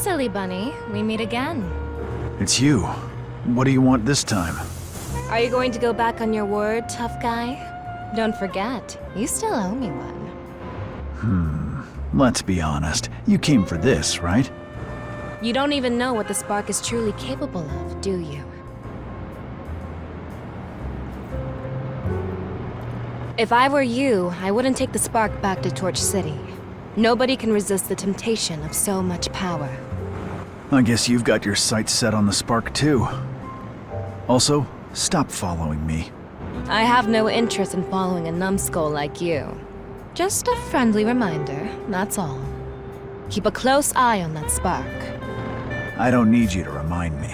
silly bunny. We meet again. It's you. What do you want this time? Are you going to go back on your word, tough guy? Don't forget, you still owe me one. Let's be honest. You came for this, right? You don't even know what the spark is truly capable of, do you? If I were you, I wouldn't take the spark back to Torch City. Nobody can resist the temptation of so much power. I guess you've got your sights set on the spark too. Also, stop following me. I have no interest in following a numbskull like you. Just a friendly reminder, that's all. Keep a close eye on that spark. I don't need you to remind me.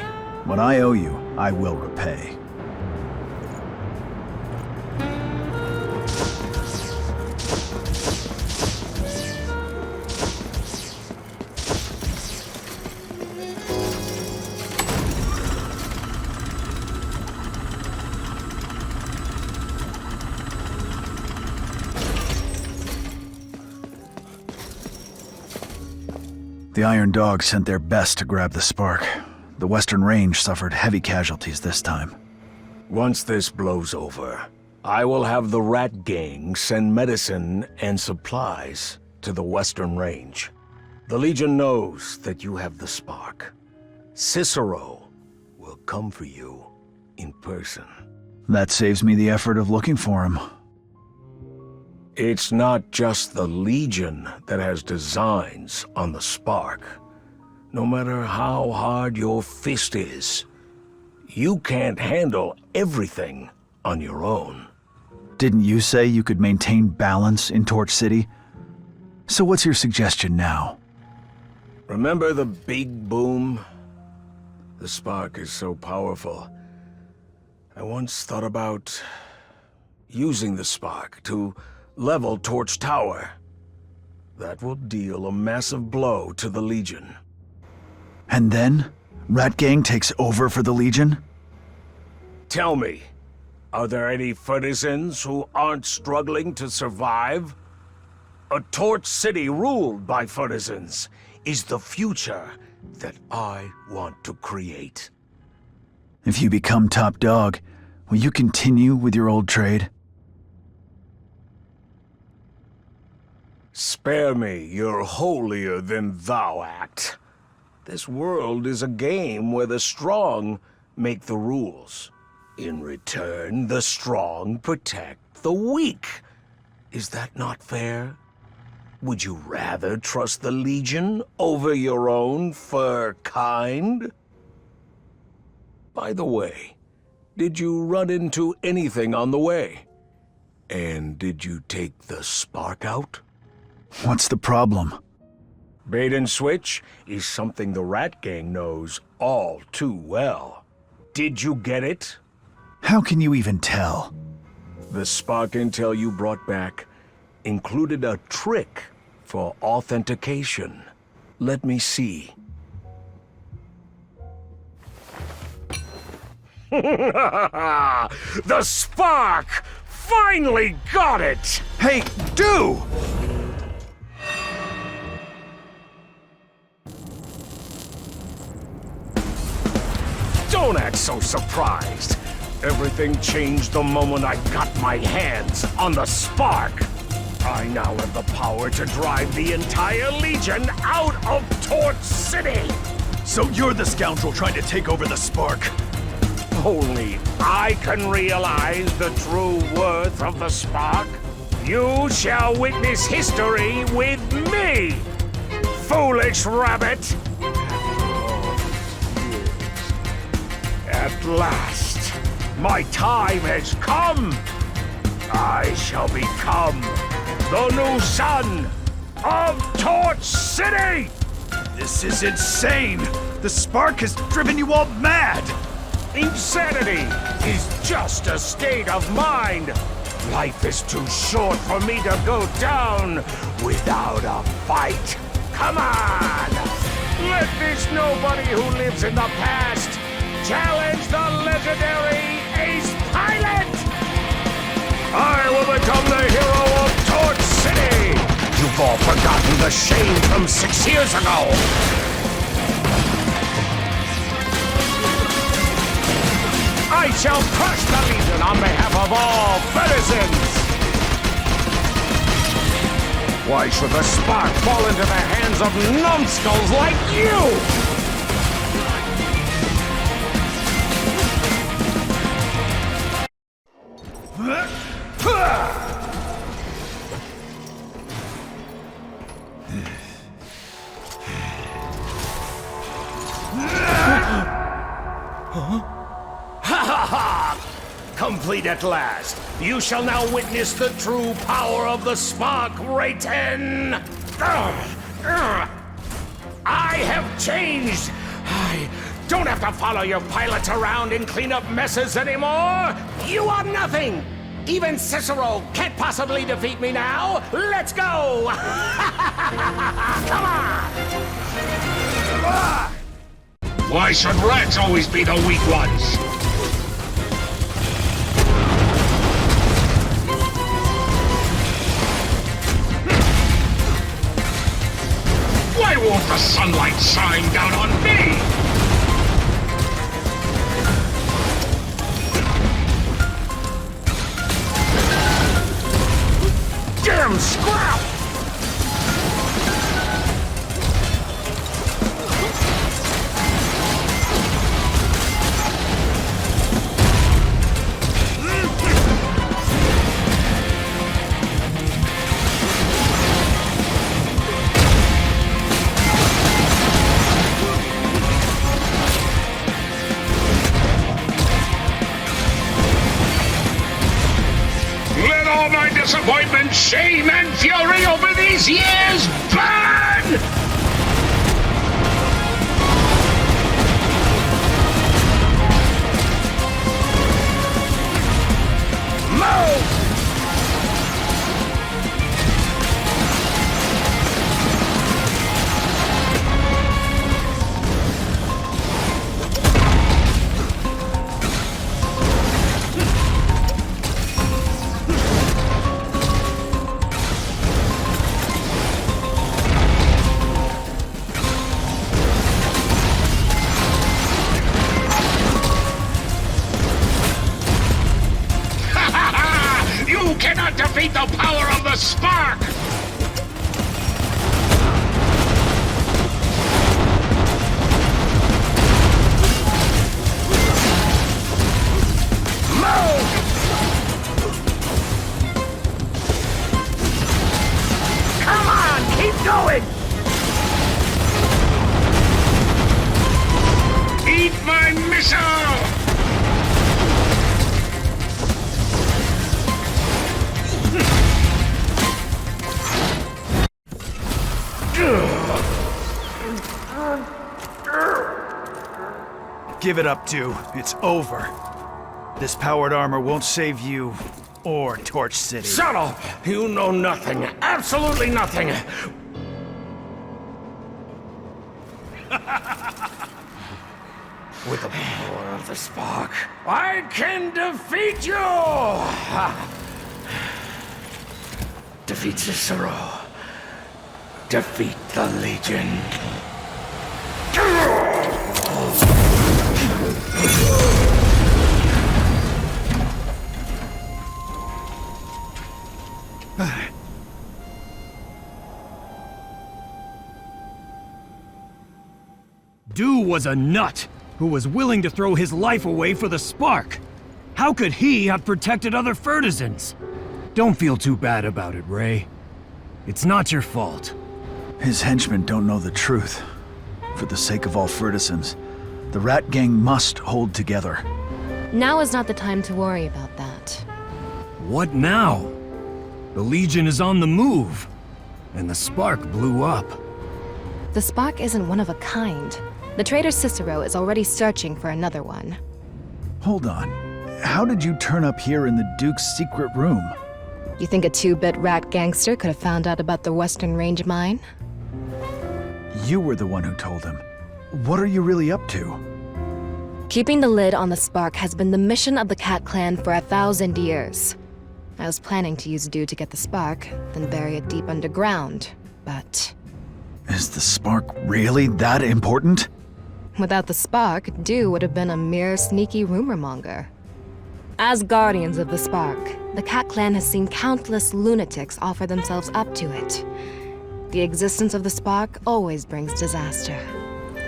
What I owe you, I will repay. The Iron Dogs sent their best to grab the spark. The Western Range suffered heavy casualties this time. Once this blows over, I will have the Rat Gang send medicine and supplies to the Western Range. The Legion knows that you have the spark. Cicero will come for you in person. That saves me the effort of looking for him. It's not just the Legion that has designs on the spark. No matter how hard your fist is, you can't handle everything on your own. Didn't you say you could maintain balance in Torch City? So what's your suggestion now? Remember the big boom? The spark is so powerful. I once thought about using the spark to level Torch Tower. That will deal a massive blow to the Legion. And then? Rat Gang takes over for the Legion? Tell me, are there any citizens who aren't struggling to survive? A Torch City ruled by citizens is the future that I want to create. If you become top dog, will you continue with your old trade? Spare me your holier-than-thou act. This world is a game where the strong make the rules. In return, the strong protect the weak. Is that not fair? Would you rather trust the Legion over your own fur kind? By the way, did you run into anything on the way? And did you take the spark out? What's the problem? Bait and switch is something the Rat Gang knows all too well. Did you get it? How can you even tell? The spark intel you brought back included a trick for authentication. Let me see. The spark! Finally got it! Hey, do! Don't act so surprised. Everything changed the moment I got my hands on the spark. I now have the power to drive the entire Legion out of Torch City. So you're the scoundrel trying to take over the spark? Only I can realize the true worth of the spark. You shall witness history with me, foolish rabbit. At last, my time has come. I shall become the new son of Torch City! This is insane! The spark has driven you all mad! Insanity is just a state of mind. Life is too short for me to go down without a fight. Come on! Let this nobody who lives in the past challenge the legendary Ace Pilot! I will become the hero of Torch City! You've all forgotten the shame from 6 years ago! I shall crush the Legion on behalf of all citizens! Why should the spark fall into the hands of numbskulls like you? Complete at last. You shall now witness the true power of the spark, Rayton. I have changed. I don't have to follow your pilots around and clean up messes anymore. You are nothing. Even Cicero can't possibly defeat me now. Let's go. Come on. Why should rats always be the weak ones? Why won't the sunlight shine down on me? Damn scrap! Disappointment, shame, and fury over these years burn! Move! Cannot defeat the power of the spark! Move! Come on, keep going! Eat my missile! Give it up, 2. It's over. This powered armor won't save you or Torch City. Shut up! You know nothing. Absolutely nothing. With the power of the spark, I can defeat you! Defeat Cicero. Defeat the Legion. Du was a nut who was willing to throw his life away for the spark. How could he have protected other Fertisans? Don't feel too bad about it, Ray. It's not your fault. His henchmen don't know the truth. For the sake of all Fertisans, the Rat Gang must hold together. Now is not the time to worry about that. What now? The Legion is on the move, and the spark blew up. The spark isn't one of a kind. The traitor Cicero is already searching for another one. Hold on. How did you turn up here in the Duke's secret room? You think a 2-bit rat gangster could have found out about the Western Range mine? You were the one who told him. What are you really up to? Keeping the lid on the spark has been the mission of the Cat Clan for 1,000 years. I was planning to use Du to get the spark, then bury it deep underground, but... Is the spark really that important? Without the spark, Du would have been a mere sneaky rumor monger. As guardians of the Spark, the Cat Clan has seen countless lunatics offer themselves up to it. The existence of the Spark always brings disaster.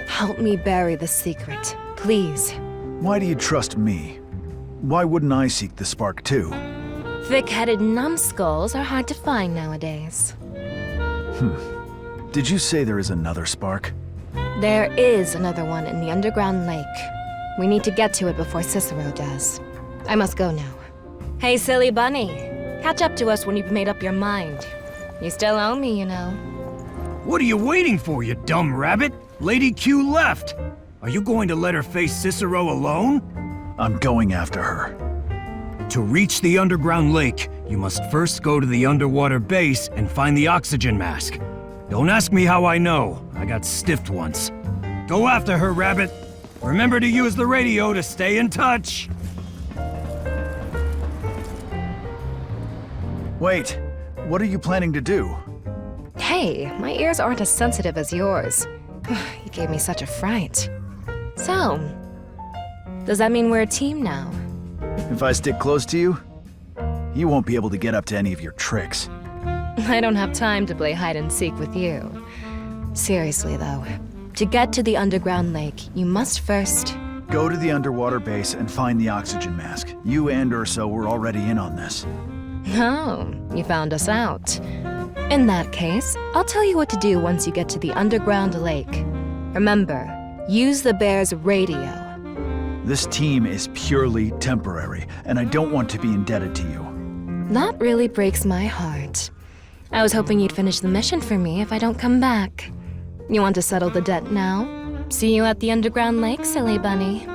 Help me bury the secret, please. Why do you trust me? Why wouldn't I seek the spark too? Thick-headed numbskulls are hard to find nowadays. Did you say there is another spark? There is another one in the underground lake. We need to get to it before Cicero does. I must go now. Hey, silly bunny. Catch up to us when you've made up your mind. You still owe me, you know. What are you waiting for, you dumb rabbit? Lady Q left. Are you going to let her face Cicero alone? I'm going after her. To reach the underground lake, you must first go to the underwater base and find the oxygen mask. Don't ask me how I know. I got stiffed once. Go after her, rabbit. Remember to use the radio to stay in touch. Wait, what are you planning to do? Hey, my ears aren't as sensitive as yours. You gave me such a fright. So, does that mean we're a team now? If I stick close to you, you won't be able to get up to any of your tricks. I don't have time to play hide and seek with you. Seriously, though, to get to the underground lake, you must first... Go to the underwater base and find the oxygen mask. You and Urso were already in on this. Oh, you found us out. In that case, I'll tell you what to do once you get to the underground lake. Remember, use the bear's radio. This team is purely temporary, and I don't want to be indebted to you. That really breaks my heart. I was hoping you'd finish the mission for me if I don't come back. You want to settle the debt now? See you at the underground lake, silly bunny.